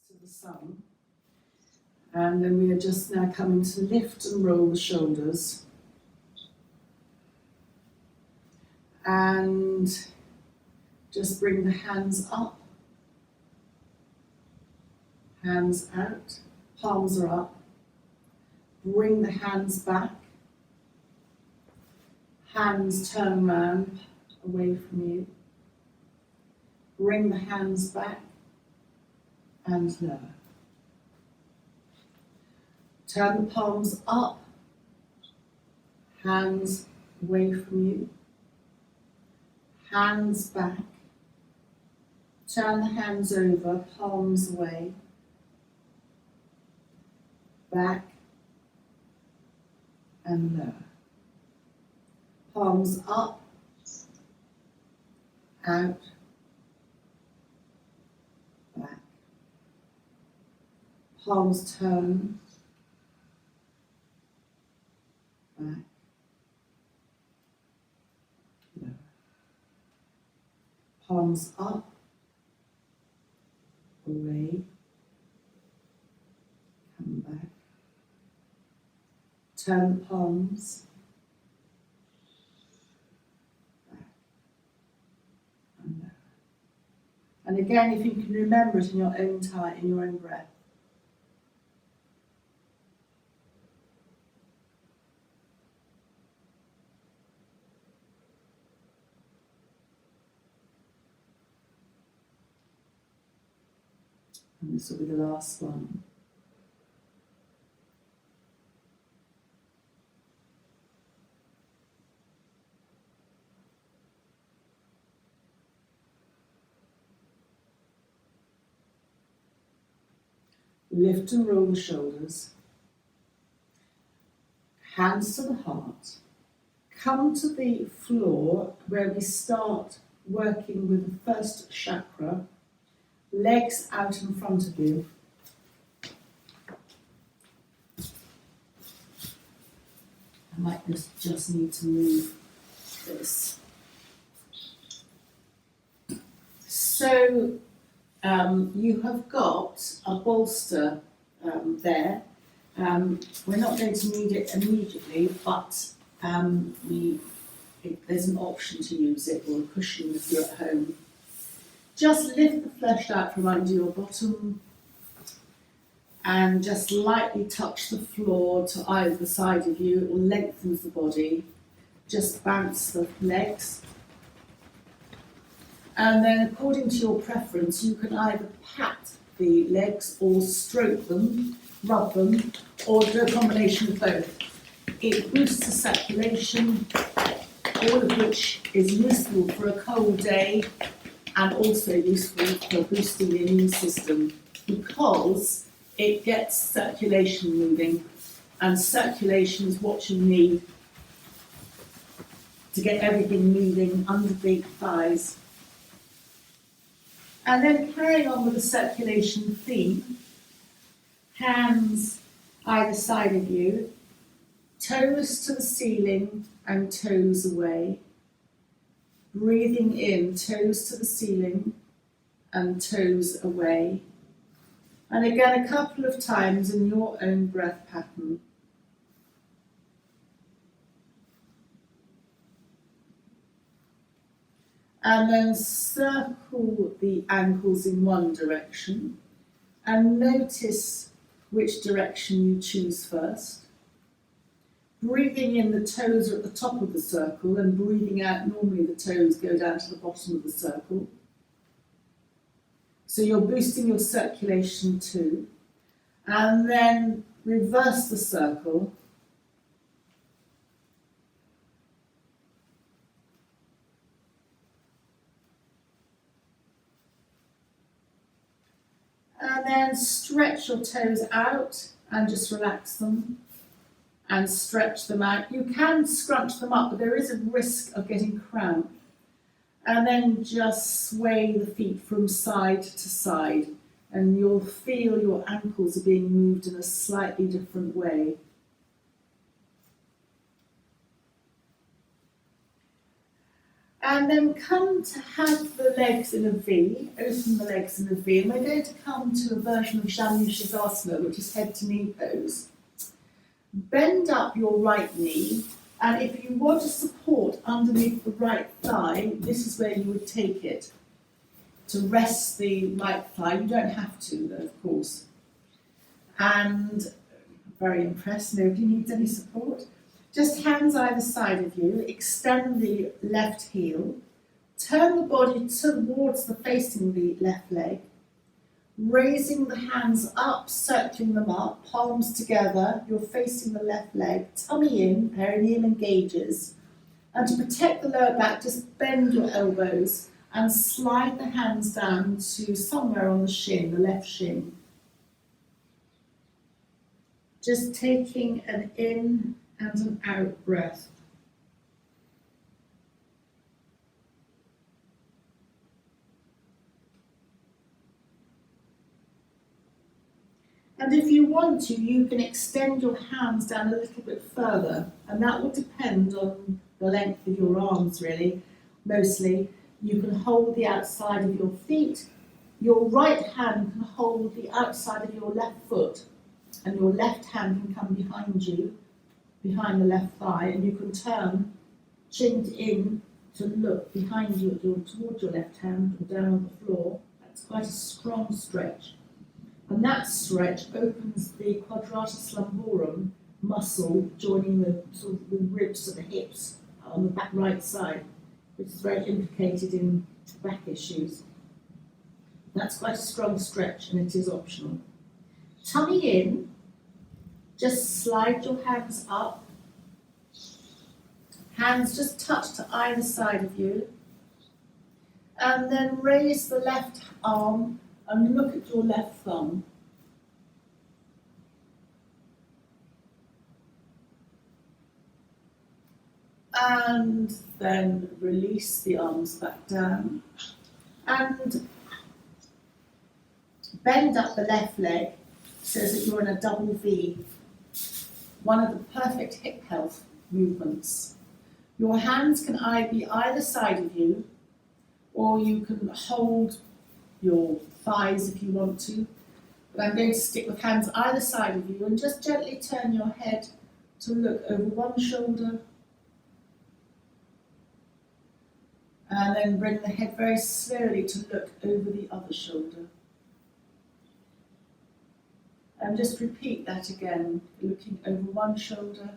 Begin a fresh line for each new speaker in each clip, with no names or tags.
to the sun. And then we are just now coming to lift and roll the shoulders. And just bring the hands up, hands out, palms are up. Bring the hands back, hands turn round away from you. Bring the hands back and lower. Turn the palms up, hands away from you. Hands back. Turn the hands over, palms away. Back and lower. Palms up, out, back. Palms turn, back, lower. Palms up, away, come back. Turn the palms, back and lower. And again, if you can remember it in your own time, in your own breath. And this will be the last one. Lift and roll the shoulders. Hands to the heart. Come to the floor where we start working with the first chakra. Legs out in front of you. I might just need to move this. So you have got a bolster there. We're not going to need it immediately, but there's an option to use it, or a cushion if you're at home. Just lift the flesh out from under your bottom and just lightly touch the floor to either side of you. It will lengthen the body. Just bounce the legs. And then according to your preference, you can either pat the legs or stroke them, rub them, or do a combination of both. It boosts the circulation, all of which is useful for a cold day, and also useful for boosting the immune system because it gets circulation moving, and circulation is what you need to get everything moving under the thighs. And then carrying on with the circulation theme, hands either side of you, toes to the ceiling and toes away. Breathing in, toes to the ceiling and toes away. And again, a couple of times in your own breath pattern. And then circle the ankles in one direction and notice which direction you choose first. Breathing in, the toes are at the top of the circle, and breathing out, normally the toes go down to the bottom of the circle. So you're boosting your circulation too. And then reverse the circle. And then stretch your toes out and just relax them. And stretch them out. You can scrunch them up, but there is a risk of getting cramp. And then just sway the feet from side to side, and you'll feel your ankles are being moved in a slightly different way. And then come to have the legs in a V, open the legs in a V, and we're going to come to a version of Janushavasana, which is head to knee pose. Bend up your right knee, and if you want to support underneath the right thigh, this is where you would take it. To rest the right thigh, you don't have to though, of course. And very impressed, nobody needs any support. Just hands either side of you, extend the left heel, turn the body towards the facing the left leg, raising the hands up, circling them up, palms together, you're facing the left leg, tummy in, perineum engages. And to protect the lower back, just bend your elbows and slide the hands down to somewhere on the shin, the left shin. Just taking an in and an out breath. And if you want to, you can extend your hands down a little bit further, and that will depend on the length of your arms, really, mostly. You can hold the outside of your feet. Your right hand can hold the outside of your left foot, and your left hand can come behind you, behind the left thigh, and you can turn chinned in to look behind you, towards your left hand, or down on the floor. That's quite a strong stretch. And that stretch opens the quadratus lumborum muscle joining the sort of the ribs to the hips on the back right side, which is very implicated in back issues. That's quite a strong stretch, and it is optional. Tummy in, just slide your hands up. Hands just touch to either side of you. And then raise the left arm and look at your left thumb. And then release the arms back down. And bend up the left leg so that you're in a double V. One of the perfect hip health movements. Your hands can be either side of you, or you can hold your thighs if you want to. But I'm going to stick with hands either side of you and just gently turn your head to look over one shoulder. And then bring the head very slowly to look over the other shoulder. And just repeat that again, looking over one shoulder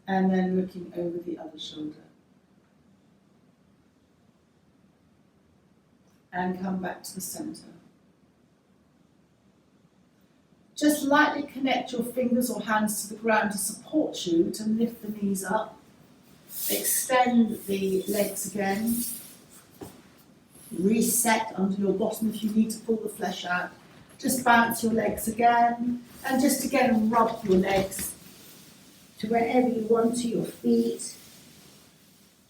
and then looking over the other shoulder. And come back to the center. Just lightly connect your fingers or hands to the ground to support you, to lift the knees up. Extend the legs again. Reset under your bottom if you need to pull the flesh out. Just bounce your legs again, and just again rub your legs to wherever you want to, your feet,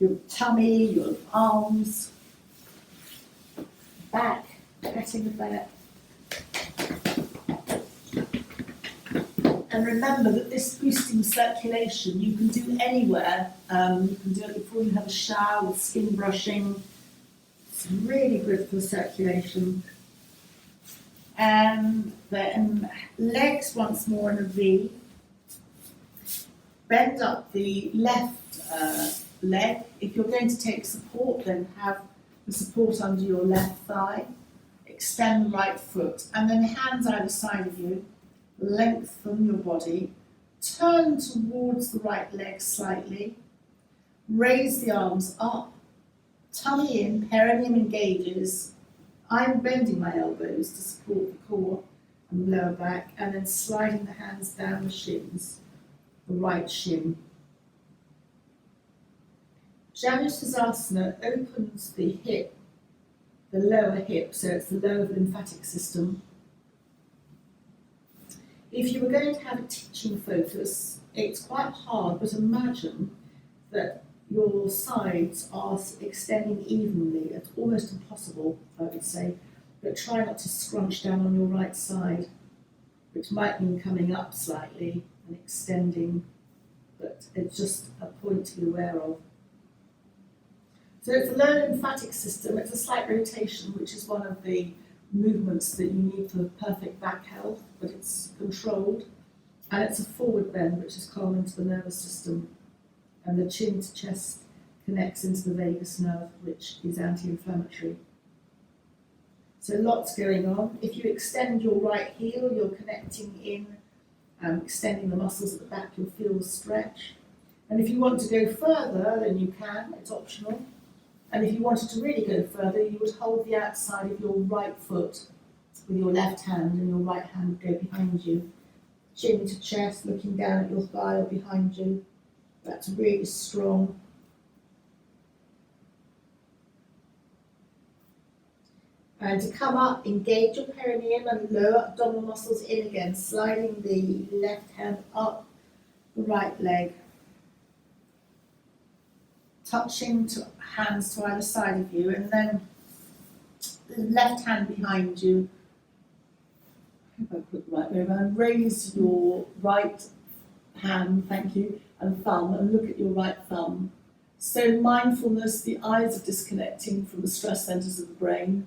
your tummy, your arms, back, patting the back. And remember that this boosting circulation you can do anywhere. You can do it before you have a shower with skin brushing. It's really good for circulation. And then legs once more in a V. Bend up the left leg. If you're going to take support, then have the support under your left thigh. Extend the right foot. And then hands either side of you. Lengthen your body. Turn towards the right leg slightly. Raise the arms up. Tummy in, perineum engages. I'm bending my elbows to support the core and the lower back, and then sliding the hands down the shins, the right shin. Janushavasana opens the hip, the lower hip, so it's the lower lymphatic system. If you were going to have a teaching focus, it's quite hard, but imagine that your sides are extending evenly. It's almost impossible, I would say, but try not to scrunch down on your right side, which might mean coming up slightly and extending. but it's just a point to be aware of. So it's a low lymphatic system. It's a slight rotation, which is one of the movements that you need for perfect back health, but it's controlled. And it's a forward bend, which is calming to the nervous system. And the chin to chest connects into the vagus nerve, which is anti-inflammatory. So lots going on. If you extend your right heel, you're connecting in, extending the muscles at the back, you'll feel the stretch. And if you want to go further, then you can, it's optional. And if you wanted to really go further, you would hold the outside of your right foot with your left hand, and your right hand would go behind you. Chin to chest, looking down at your thigh or behind you. That's really strong. And to come up, engage your perineum and lower abdominal muscles in again, sliding the left hand up the right leg. Touching to hands to either side of you, and then the left hand behind you. I hope I put the right way around. Raise your right hand, thank you, and thumb, and look at your right thumb. So mindfulness, the eyes are disconnecting from the stress centers of the brain.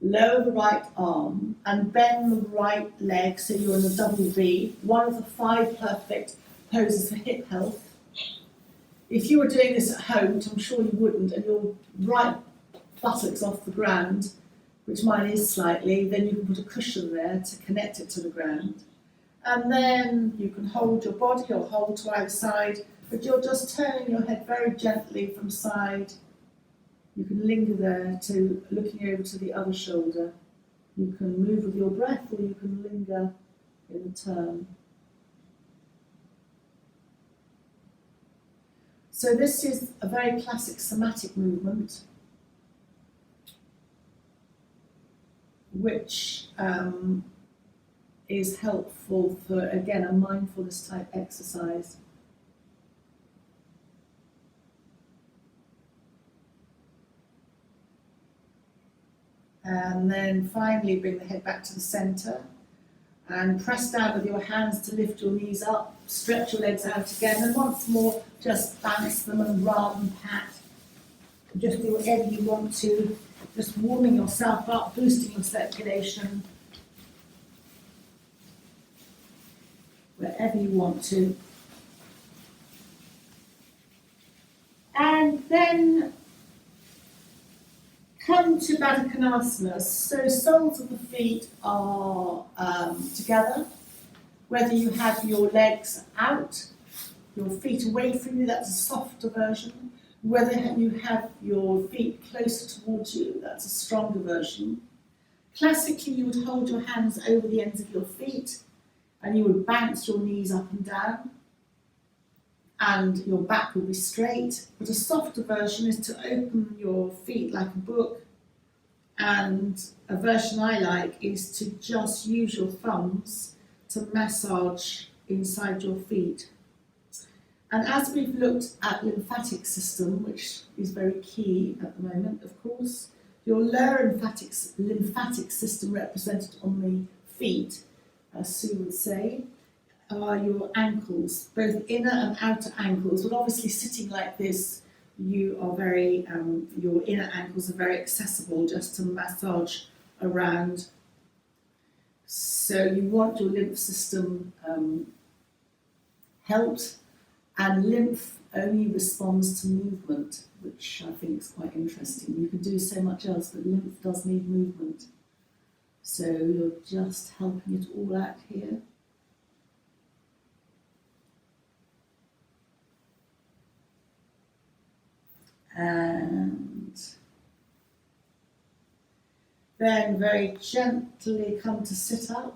Lower the right arm and bend the right leg so you're in a double V, one of the 5 perfect poses for hip health. If you were doing this at home, which I'm sure you wouldn't, and your right buttocks off the ground, which mine is slightly, then you can put a cushion there to connect it to the ground. And then you can hold your body or hold to either side, but you're just turning your head very gently from side. You can linger there to looking over to the other shoulder. You can move with your breath, or you can linger in the turn. So this is a very classic somatic movement, which is helpful for, again, a mindfulness type exercise. And then finally bring the head back to the centre and press down with your hands to lift your knees up, stretch your legs out again, and once more just balance them and rub and pat. Just do whatever you want to, just warming yourself up, boosting your circulation, wherever you want to. And then come to Baddha Konasana. So soles of the feet are together. Whether you have your legs out, your feet away from you, that's a softer version. Whether you have your feet closer towards you, that's a stronger version. Classically, you would hold your hands over the ends of your feet and you would bounce your knees up and down, and your back will be straight. But a softer version is to open your feet like a book, and a version I like is to just use your thumbs to massage inside your feet. And as we've looked at lymphatic system, which is very key at the moment, of course, your lower lymphatic system represented on the feet, as Sue would say, are your ankles, both inner and outer ankles. But obviously sitting like this, you are very, your inner ankles are very accessible just to massage around. So you want your lymph system helped, and lymph only responds to movement, which I think is quite interesting. You can do so much else, but lymph does need movement. So you're just helping it all out here. And then very gently come to sit up.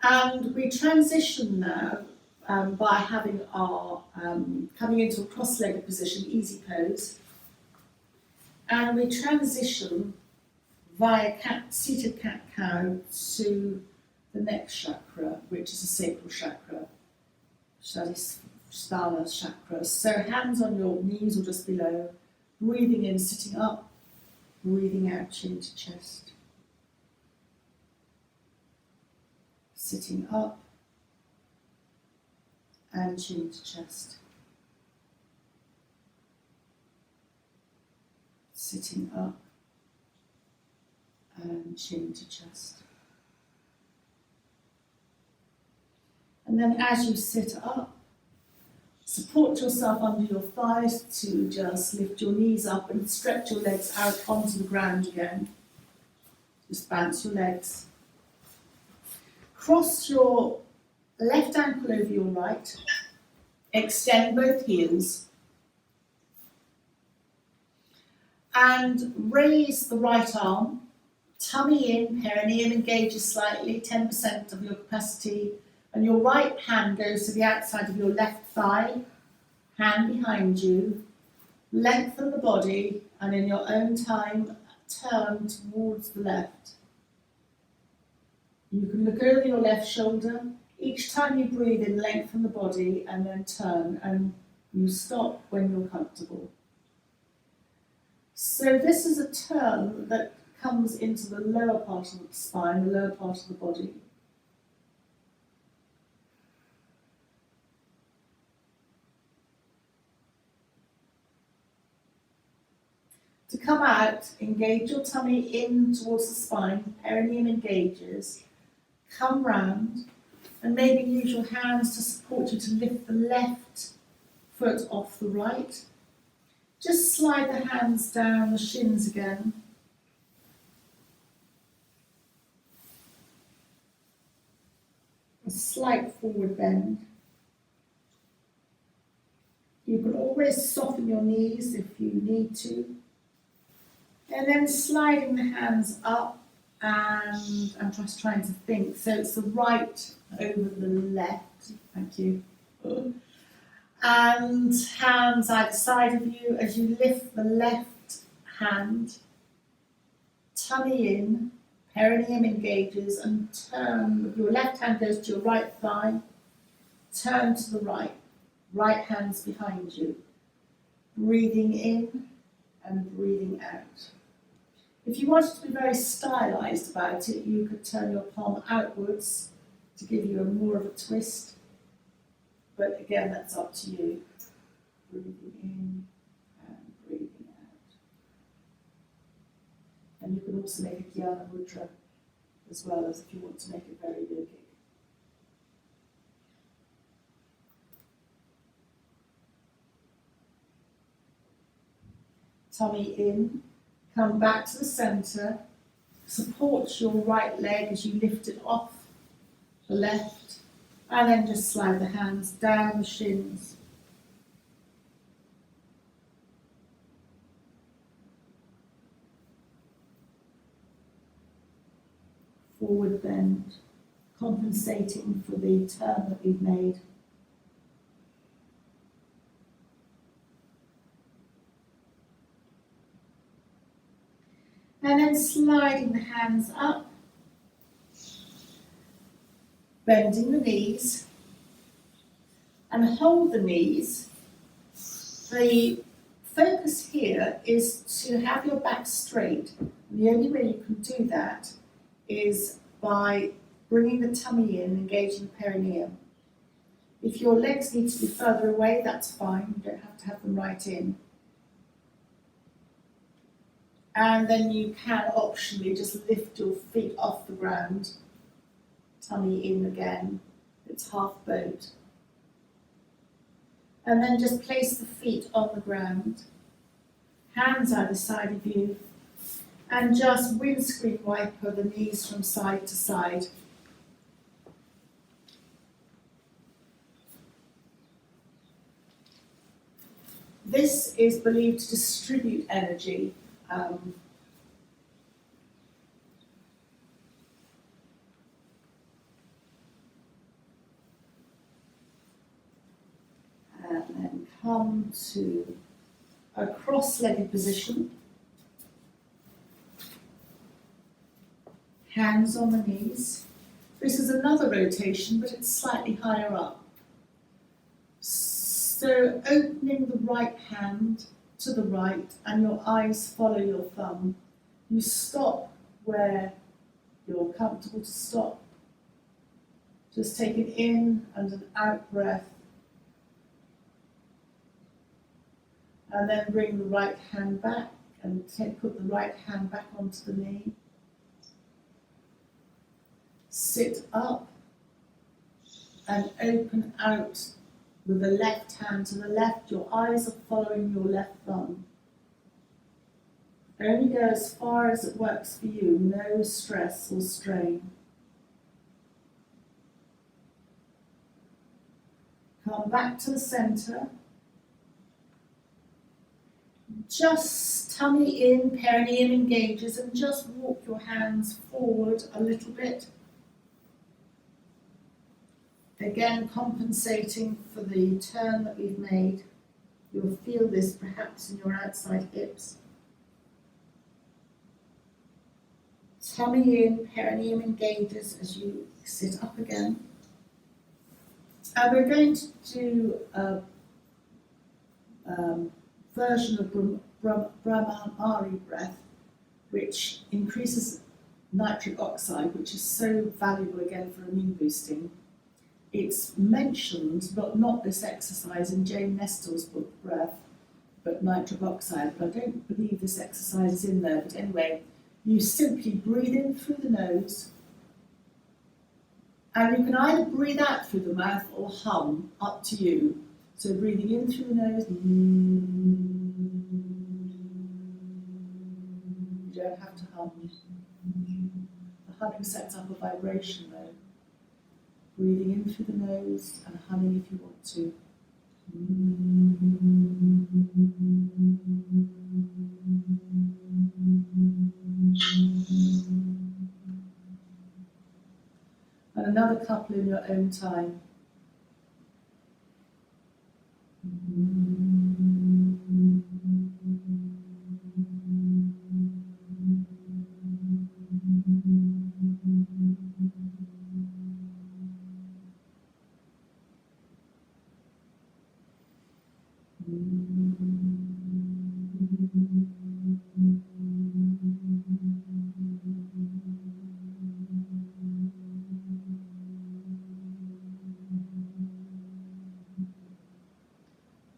And we transition now by having our coming into a cross-legged position, easy pose. And we transition via seated cat-cow to the next chakra, which is a sacral chakra, Svadhisthana chakra. So hands on your knees or just below, breathing in, sitting up, Breathing out, chin to chest. Sitting up and chin to chest. Sitting up and chin to chest. And then as you sit up, support yourself under your thighs to just lift your knees up and stretch your legs out onto the ground again. Just bounce your legs. Cross your left ankle over your right. Extend both heels. And raise the right arm. Tummy in, perineum engages slightly, 10% of your capacity. And your right hand goes to the outside of your left thigh, hand behind you. Lengthen the body and in your own time, turn towards the left. You can look over your left shoulder. Each time you breathe in, lengthen the body and then turn, and you stop when you're comfortable. So this is a turn that comes into the lower part of the spine, the lower part of the body. To come out, engage your tummy in towards the spine, perineum engages. Come round and maybe use your hands to support you to lift the left foot off the right. Just slide the hands down the shins again. A slight forward bend. You can always soften your knees if you need to. And then sliding the hands up, and I'm just trying to think. So it's the right over the left. Thank you. And hands either side of you as you lift the left hand, tummy in, perineum engages, and turn. Your left hand goes to your right thigh, turn to the right, right hand's behind you. Breathing in and breathing out. If you wanted to be very stylized about it, you could turn your palm outwards to give you more of a twist. But again, that's up to you. Breathing in and breathing out. And you can also make a Jnana Mudra as well, as if you want to make it very yogic. Tummy in. Come back to the centre, support your right leg as you lift it off the left, and then just slide the hands down the shins. Forward bend, compensating for the turn that we've made. And then sliding the hands up, bending the knees, and hold the knees. The focus here is to have your back straight. And the only way you can do that is by bringing the tummy in, engaging the perineum. If your legs need to be further away, that's fine. You don't have to have them right in. And then you can optionally just lift your feet off the ground, tummy in again. It's half boat. And then just place the feet on the ground, hands either side of you, and just windscreen wiper the knees from side to side. This is believed to distribute energy. And then come to a cross-legged position. Hands on the knees. This is another rotation, but it's slightly higher up. So opening the right hand to the right, and your eyes follow your thumb. You stop where you're comfortable to stop. Just take an in and an out breath. And then bring the right hand back and put the right hand back onto the knee. Sit up and open out with the left hand to the left. Your eyes are following your left thumb. Only go as far as it works for you, no stress or strain. Come back to the center. Just tummy in, perineum engages, and just walk your hands forward a little bit. Again, compensating for the turn that we've made. You'll feel this perhaps in your outside hips. Tummy in, perineum engages as you sit up again. And we're going to do a version of Brahmari breath, which increases nitric oxide, which is so valuable again for immune boosting. It's mentioned, but not this exercise, in Jane Nestor's book, Breath, but nitric oxide, but I don't believe this exercise is in there. But anyway, you simply breathe in through the nose, and you can either breathe out through the mouth or hum, up to you. So breathing in through the nose, you don't have to hum. The humming sets up a vibration though. Breathing in through the nose and humming if you want to. And another couple in your own time.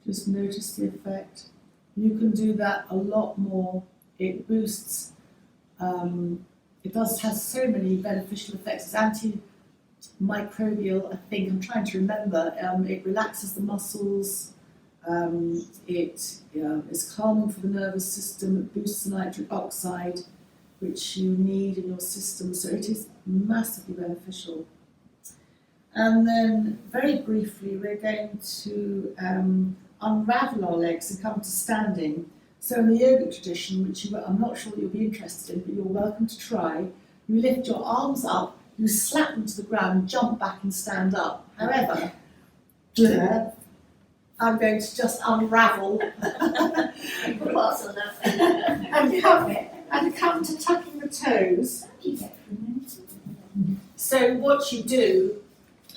Just notice the effect. You can do that a lot more. It boosts, has so many beneficial effects. It's antimicrobial, I think, I'm trying to remember. It relaxes the muscles, it is calming for the nervous system, it boosts the nitric oxide, which you need in your system, so it is massively beneficial. And then, very briefly, we're going to unravel our legs and come to standing. So in the yoga tradition, which I'm not sure that you'll be interested in, but you're welcome to try, you lift your arms up, you slap them to the ground, jump back and stand up. However, I'm going to just unravel and come to tucking the toes. So what you do,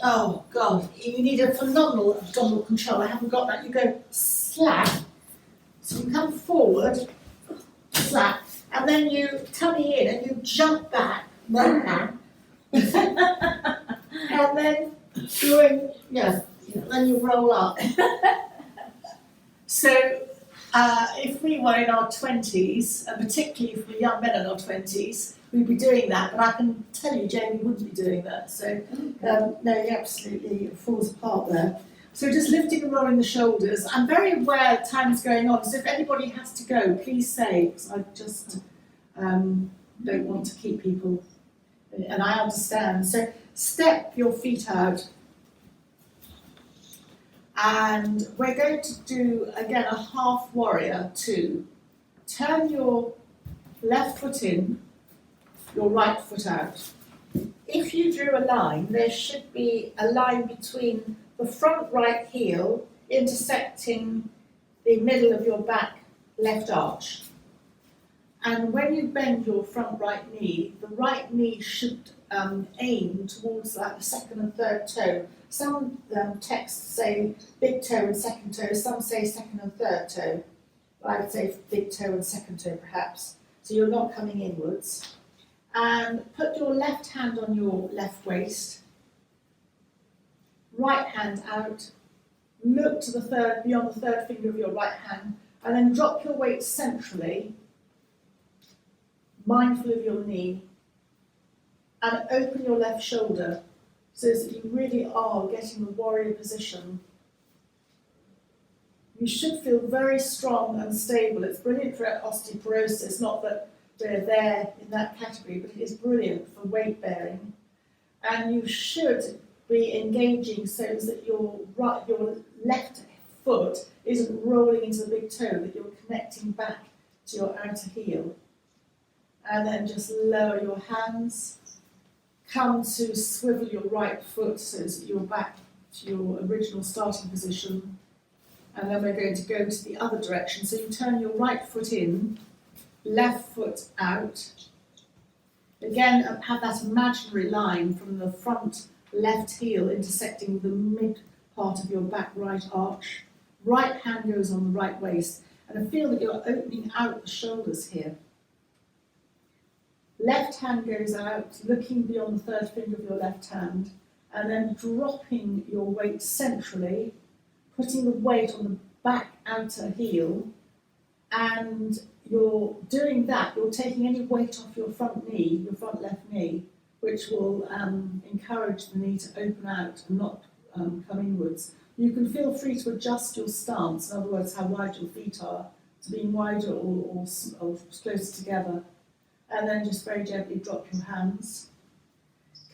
oh God, you need a phenomenal abdominal control. I haven't got that. You go slap, so you come forward, slap, and then you tummy in and you jump back, and then doing, then you roll up. So if we were in our 20s, and particularly if we're young men in our 20s, we'd be doing that, but I can tell you Jamie wouldn't be doing that, so no, he absolutely falls apart there. So just lifting and rolling the shoulders. I'm very aware time's going on, so if anybody has to go, please say, because I just don't want to keep people, and I understand. So step your feet out, and we're going to do, again, a half warrior 2. Turn your left foot in, your right foot out. If you drew a line, there should be a line between the front right heel intersecting the middle of your back left arch. And when you bend your front right knee, the right knee should aim towards like the second and third toe. Some texts say big toe and second toe, some say second and third toe. But I would say big toe and second toe perhaps. so you're not coming inwards. And put your left hand on your left waist, right hand out, look to the third, beyond the third finger of your right hand, and then drop your weight centrally, mindful of your knee, and open your left shoulder so that you really are getting the warrior position. You should feel very strong and stable. It's brilliant for osteoporosis, not that we're there in that category, but it is brilliant for weight bearing. And you should be engaging so that your left foot isn't rolling into the big toe, that you're connecting back to your outer heel. And then just lower your hands. Come to swivel your right foot so that you're back to your original starting position. And then we're going to go to the other direction. So you turn your right foot in, left foot out. Again, have that imaginary line from the front left heel intersecting the mid part of your back right arch. Right hand goes on the right waist. And I feel that you're opening out the shoulders here. Left hand goes out, looking beyond the third finger of your left hand, and then dropping your weight centrally, putting the weight on the back outer heel, and you're doing that, you're taking any weight off your front knee, your front left knee, which will encourage the knee to open out and not come inwards. You can feel free to adjust your stance, in other words, how wide your feet are, to being wider or closer together. And then just very gently drop your hands.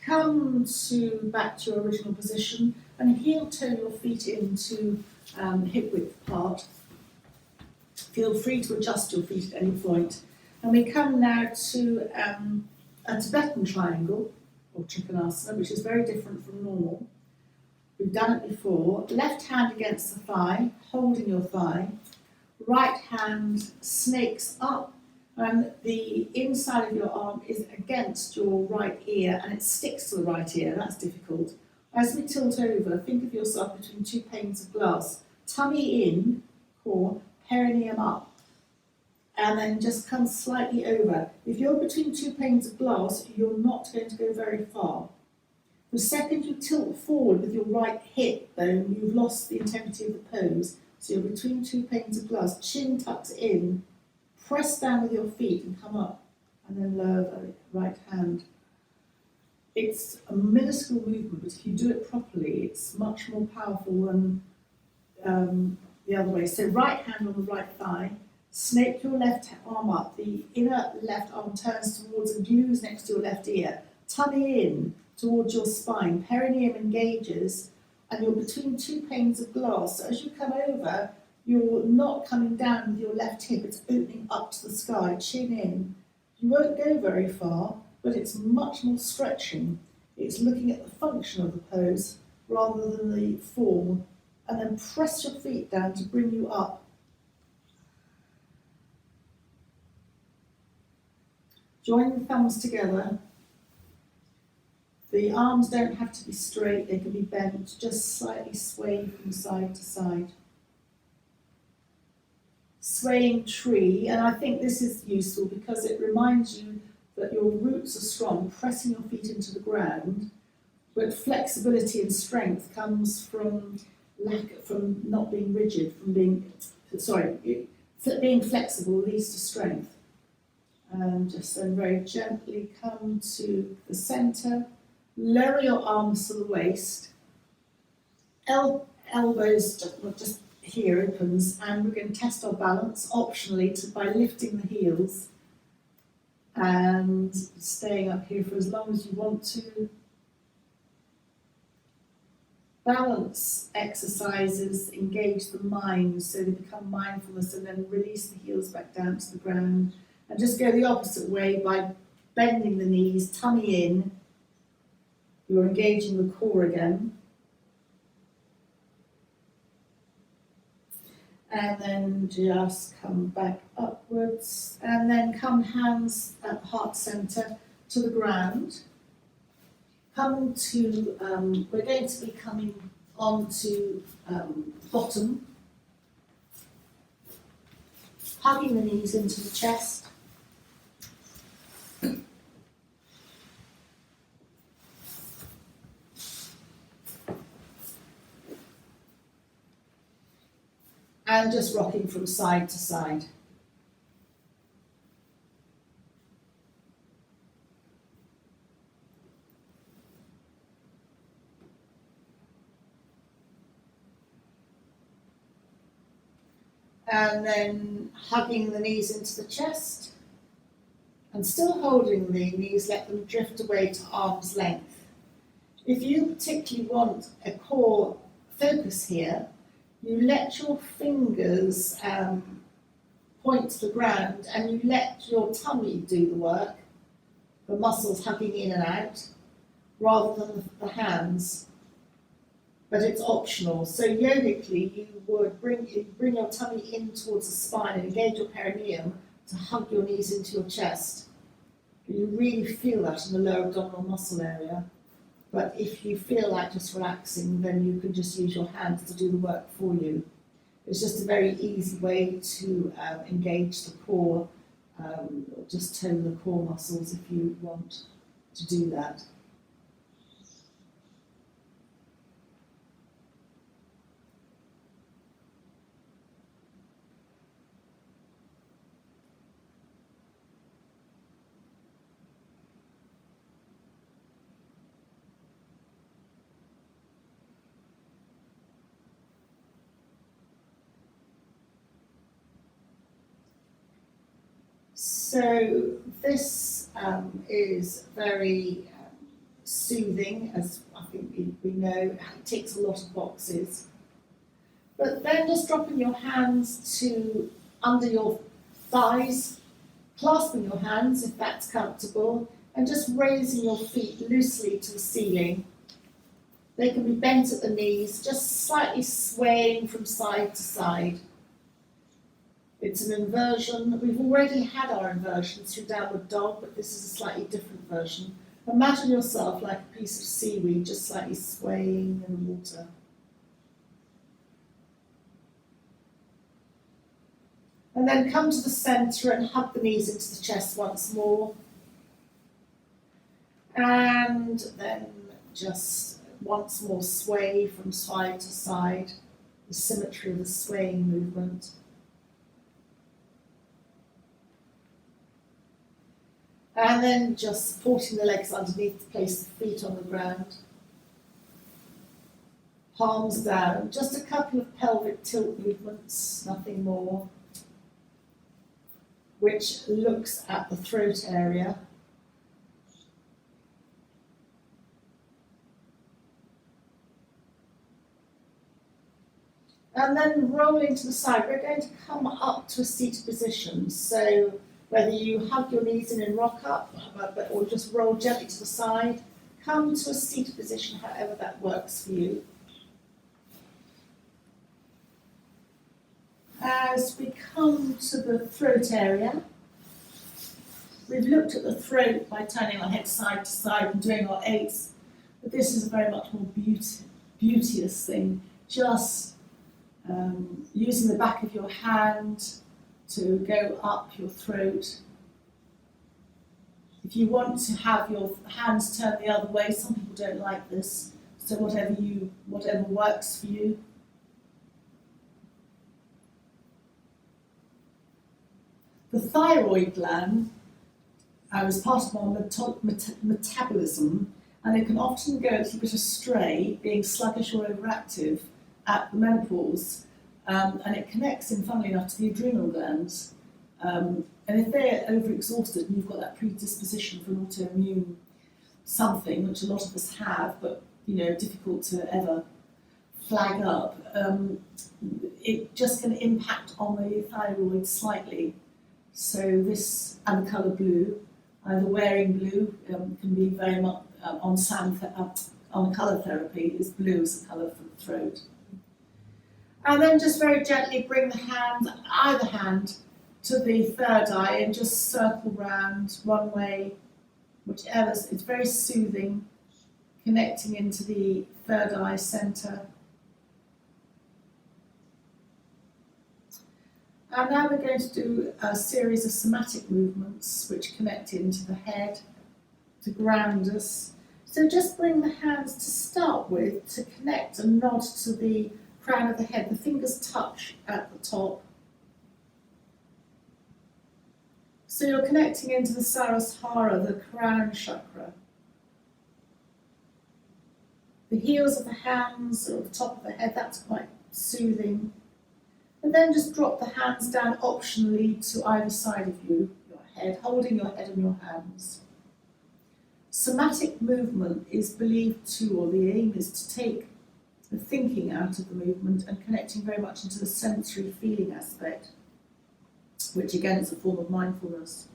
Come back to your original position and heel toe your feet into hip width apart. Feel free to adjust your feet at any point. And we come now to a Tibetan triangle, or Trikonasana, which is very different from normal. We've done it before. Left hand against the thigh, holding your thigh. Right hand snakes up, and the inside of your arm is against your right ear, and it sticks to the right ear. That's difficult. As we tilt over, think of yourself between two panes of glass. Tummy in, core, perineum up, and then just come slightly over. If you're between two panes of glass, you're not going to go very far. The second you tilt forward with your right hip bone, you've lost the integrity of the pose. So you're between two panes of glass, chin tucks in, press down with your feet and come up, and then lower the right hand. It's a minuscule movement, but if you do it properly, it's much more powerful than the other way. So right hand on the right thigh, snake your left arm up, the inner left arm turns towards and glues next to your left ear, tummy in towards your spine, perineum engages, and you're between two panes of glass. So as you come over, you're not coming down with your left hip, it's opening up to the sky, chin in. You won't go very far, but it's much more stretching. It's looking at the function of the pose rather than the form. And then press your feet down to bring you up. Join the thumbs together. The arms don't have to be straight, they can be bent, just slightly sway from side to side. Swaying tree, and I think this is useful because it reminds you that your roots are strong, pressing your feet into the ground, but flexibility and strength comes from not being rigid, being flexible leads to strength. And just then very gently come to the centre, lower your arms to the waist, elbows just here opens, and we're going to test our balance optionally by lifting the heels and staying up here for as long as you want to. Balance exercises engage the mind so they become mindfulness, and then release the heels back down to the ground, and just go the opposite way by bending the knees, tummy in. You're engaging the core again. And then just come back upwards, and then come hands at heart center to the ground. Come to, we're going to be coming on to bottom, hugging the knees into the chest, and just rocking from side to side. And then hugging the knees into the chest, and still holding the knees, let them drift away to arm's length. If you particularly want a core focus here, you let your fingers point to the ground and you let your tummy do the work, the muscles hugging in and out, rather than the hands. But it's optional. So yogically, you would bring your tummy in towards the spine and engage your perineum to hug your knees into your chest. You really feel that in the lower abdominal muscle area. But if you feel like just relaxing, then you can just use your hands to do the work for you. It's just a very easy way to engage the core, or just tone the core muscles if you want to do that. So this is very soothing, as I think we know. It ticks a lot of boxes. But then just dropping your hands to under your thighs, clasping your hands if that's comfortable, and just raising your feet loosely to the ceiling. They can be bent at the knees, just slightly swaying from side to side. It's an inversion. We've already had our inversions through downward dog, but this is a slightly different version. Imagine yourself like a piece of seaweed, just slightly swaying in the water. And then come to the centre and hug the knees into the chest once more. And then just once more sway from side to side, the symmetry of the swaying movement. And then just supporting the legs underneath to place the feet on the ground. Palms down, just a couple of pelvic tilt movements, nothing more, which looks at the throat area. And then rolling to the side, we're going to come up to a seated position. So whether you hug your knees in and rock up, or just roll gently to the side, come to a seated position, however that works for you. As we come to the throat area, we've looked at the throat by turning our head side to side and doing our eights, but this is a very much more beauteous thing. Just using the back of your hand to go up your throat. If you want to have your hands turned the other way, some people don't like this, so whatever works for you. The thyroid gland is part of our metabolism, and it can often go a little bit astray, being sluggish or overactive at the menopause. And it connects in, funnily enough, to the adrenal glands. And if they're overexhausted and you've got that predisposition for an autoimmune something, which a lot of us have, but difficult to ever flag up, it's just going to impact on the thyroid slightly. So this, and the colour blue, either wearing blue can be very much on colour therapy, is blue as a colour for the throat. And then just very gently bring the hand, either hand, to the third eye and just circle round one way, whichever. It's very soothing, connecting into the third eye centre. And now we're going to do a series of somatic movements which connect into the head to ground us. So just bring the hands to start with to connect and nod to the crown of the head. The fingers touch at the top. So you're connecting into the Saraswara, the crown chakra. The heels of the hands or the top of the head, that's quite soothing. And then just drop the hands down optionally to either side of you, your head, holding your head in your hands. Somatic movement is believed to, or the aim is to take the thinking out of the movement and connecting very much into the sensory feeling aspect, which again is a form of mindfulness.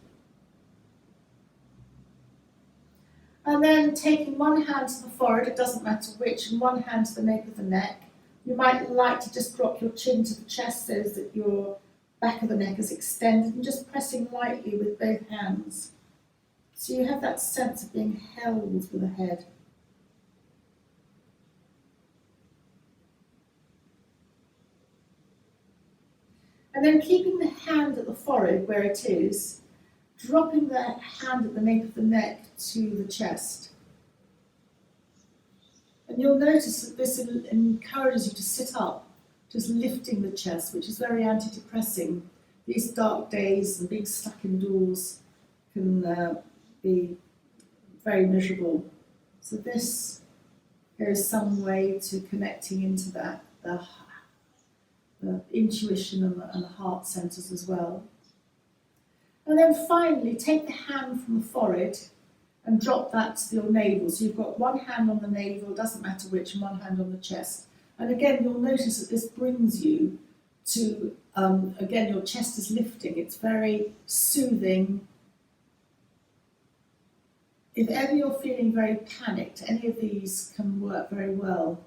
And then taking one hand to the forehead, it doesn't matter which, and one hand to the nape of the neck. You might like to just drop your chin to the chest so that your back of the neck is extended, and just pressing lightly with both hands. So you have that sense of being held with the head. And then keeping the hand at the forehead where it is, dropping the hand at the nape of the neck to the chest. And you'll notice that this encourages you to sit up, just lifting the chest, which is very antidepressing. These dark days and being stuck indoors can be very miserable. So this goes some way to connecting into that, the intuition and the heart centers as well. And then finally, take the hand from the forehead and drop that to your navel. So you've got one hand on the navel, doesn't matter which, and one hand on the chest. And again, you'll notice that this brings you to, again, your chest is lifting. It's very soothing. If ever you're feeling very panicked, any of these can work very well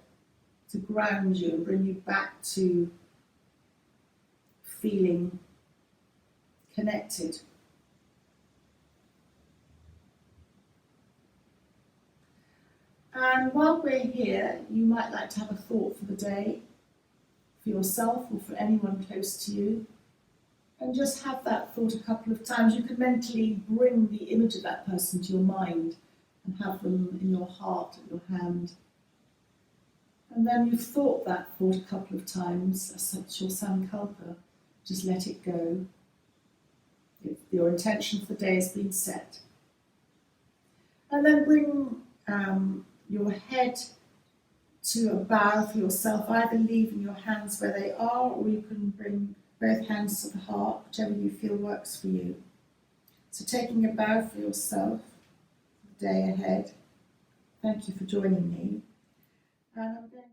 to ground you and bring you back to feeling connected. And while we're here, you might like to have a thought for the day, for yourself or for anyone close to you. And just have that thought a couple of times. You can mentally bring the image of that person to your mind and have them in your heart, at your hand. And then you've thought that thought a couple of times, that's your sankalpa. Just let it go. Your intention for the day has been set. And then bring your head to a bow for yourself, either leaving your hands where they are, or you can bring both hands to the heart, whichever you feel works for you. So taking a bow for yourself for the day ahead. Thank you for joining me. And I'm going